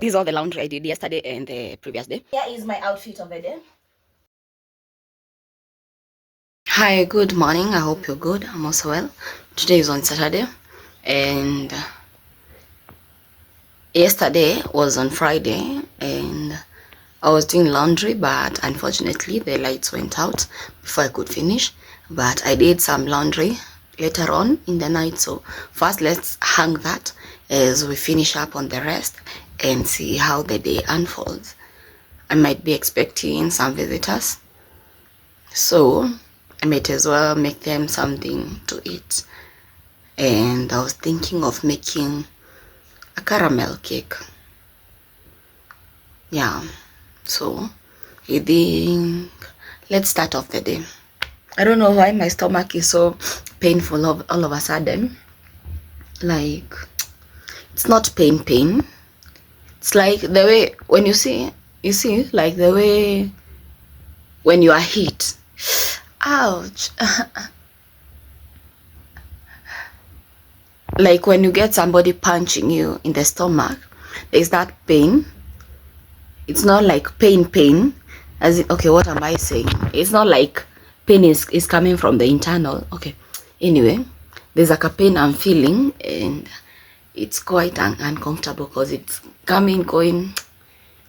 This is all the laundry I did yesterday and the previous day. Here is my outfit of the day. Hi, good morning. I hope you're good. I'm also well. Today is on Saturday, and yesterday was on Friday, and I was doing laundry, but unfortunately the lights went out before I could finish. But I did some laundry later on in the night, so first let's hang that as we finish up on the rest and see how the day unfolds. I might be expecting some visitors, so I might as well make them something to eat. And I was thinking of making a caramel cake. Yeah, so I think let's start off the day. I don't know why my stomach is so painful all of a sudden. Like, it's not pain. It's like the way when you see, like the way when you are hit. Ouch. Like when you get somebody punching you in the stomach, there's that pain. It's not like pain. As in, okay, what am I saying? It's not like pain is coming from the internal. Okay. Anyway, there's like a pain I'm feeling, and it's quite uncomfortable because it's coming, going.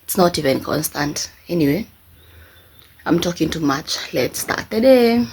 It's not even constant. Anyway, I'm talking too much. Let's start the day.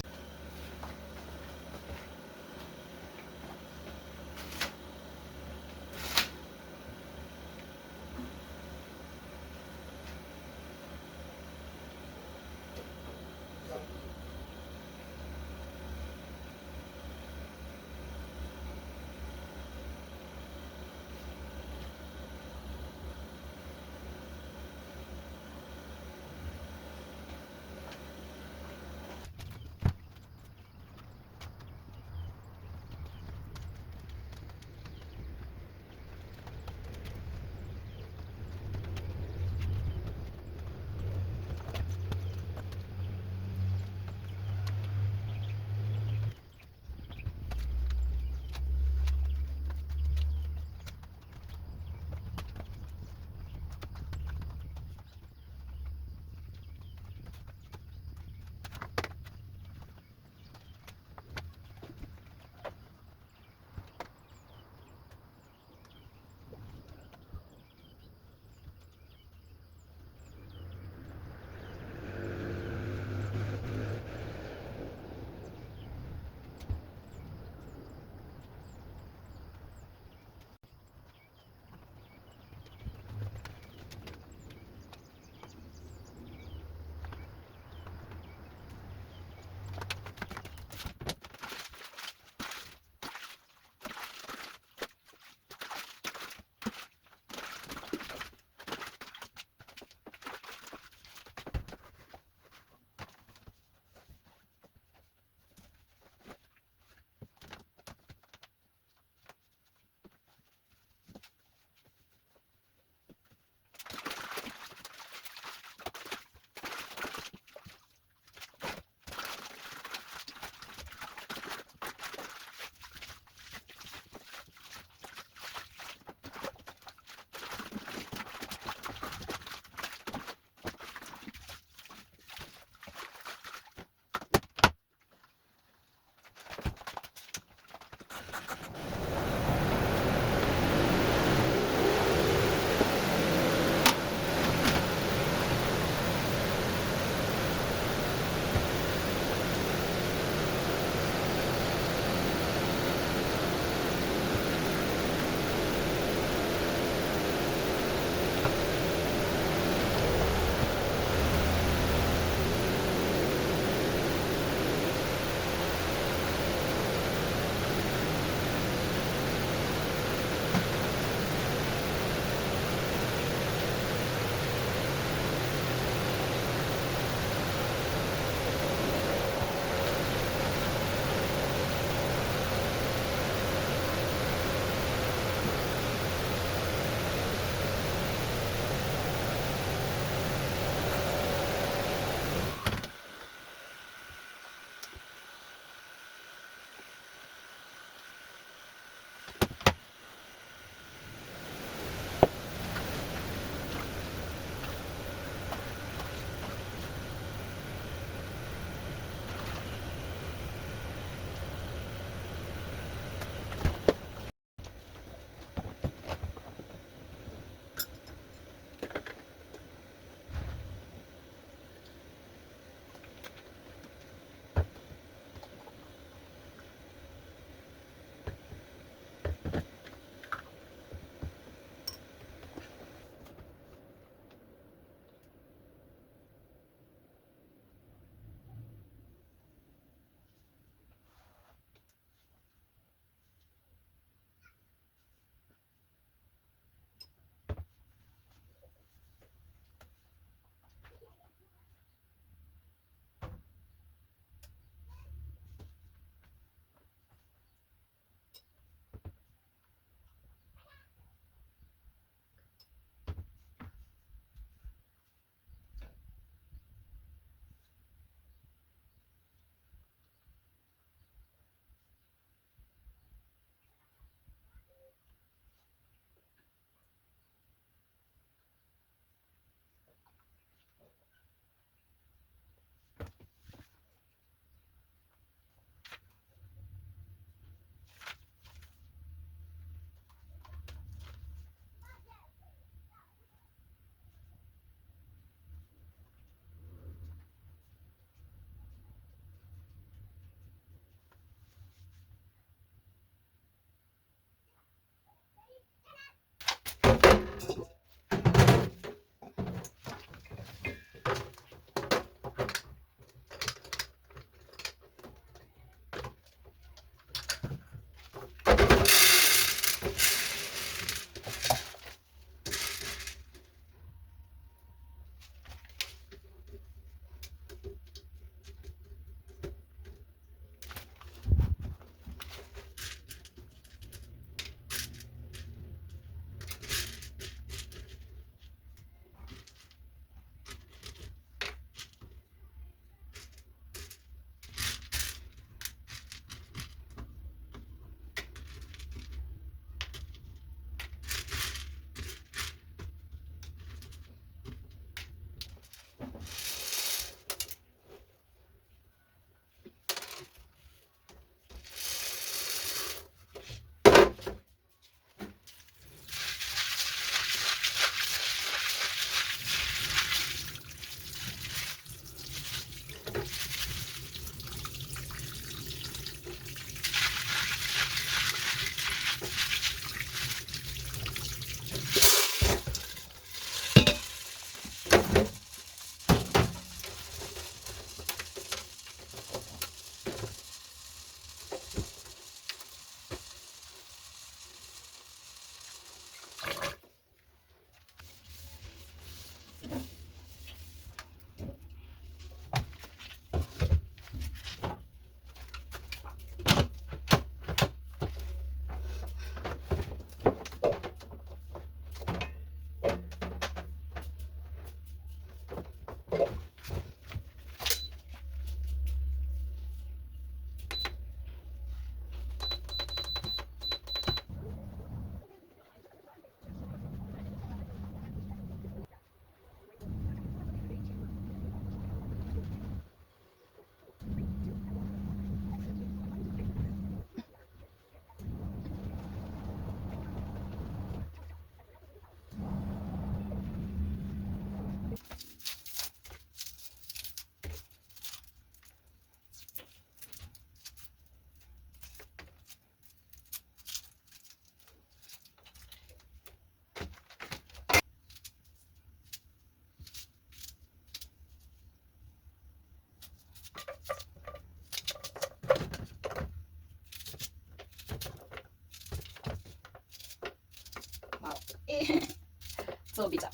So bitter.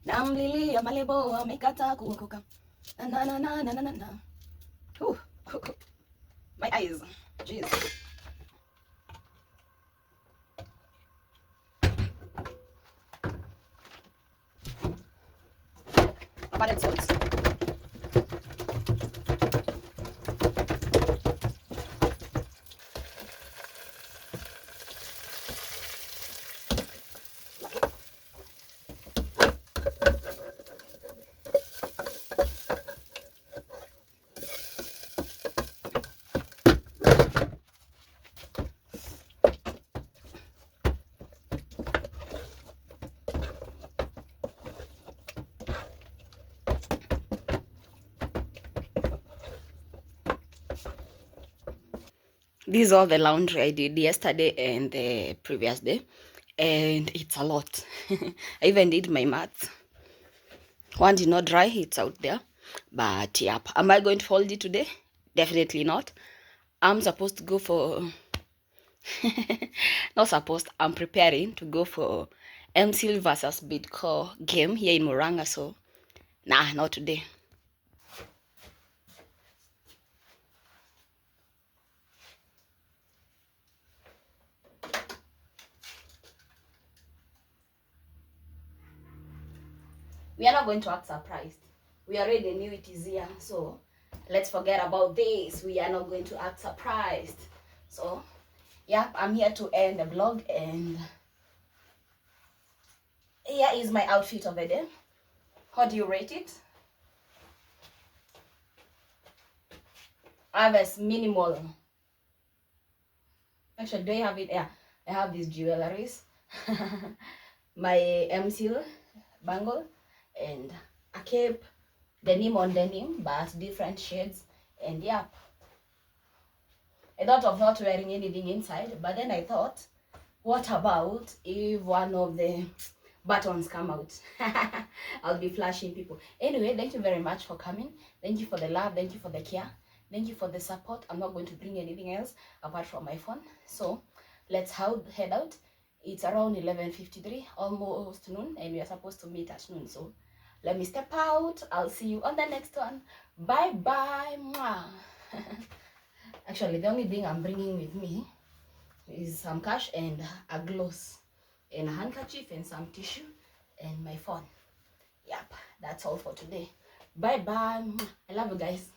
Namlilia malebo amekata kuokoka. Na na na na na na na. Ooh, my eyes. Jeez. I've added salt. This is all the laundry I did yesterday and the previous day, and it's a lot. I even did my maths. One did not dry, it's out there. But yep, am I going to fold it today? Definitely not. I'm supposed to go for not supposed, I'm preparing to go for MCL versus Bidco game here in Muranga, so nah, not today. We are not going to act surprised. We already knew it is here, so let's forget about this. We are not going to act surprised. So yeah, I'm here to end the vlog, and here is my outfit of the day. How do you rate it? I have a minimal. Actually, do I have it? Yeah, I have these jewelries. My MCL bangle and a cape, denim on denim, but different shades. And yeah, I thought of not wearing anything inside, but then I thought, what about if one of the buttons come out? I'll be flashing people. Anyway, thank you very much for coming. Thank you for the love. Thank you for the care. Thank you for the support. I'm not going to bring anything else apart from my phone. So let's head out. It's around 11:53, almost noon, and we are supposed to meet at noon. So let me step out. I'll see you on the next one. Bye bye. Actually, the only thing I'm bringing with me is some cash and a gloss and a handkerchief and some tissue and my phone. Yep, that's all for today. Bye bye. I love you guys.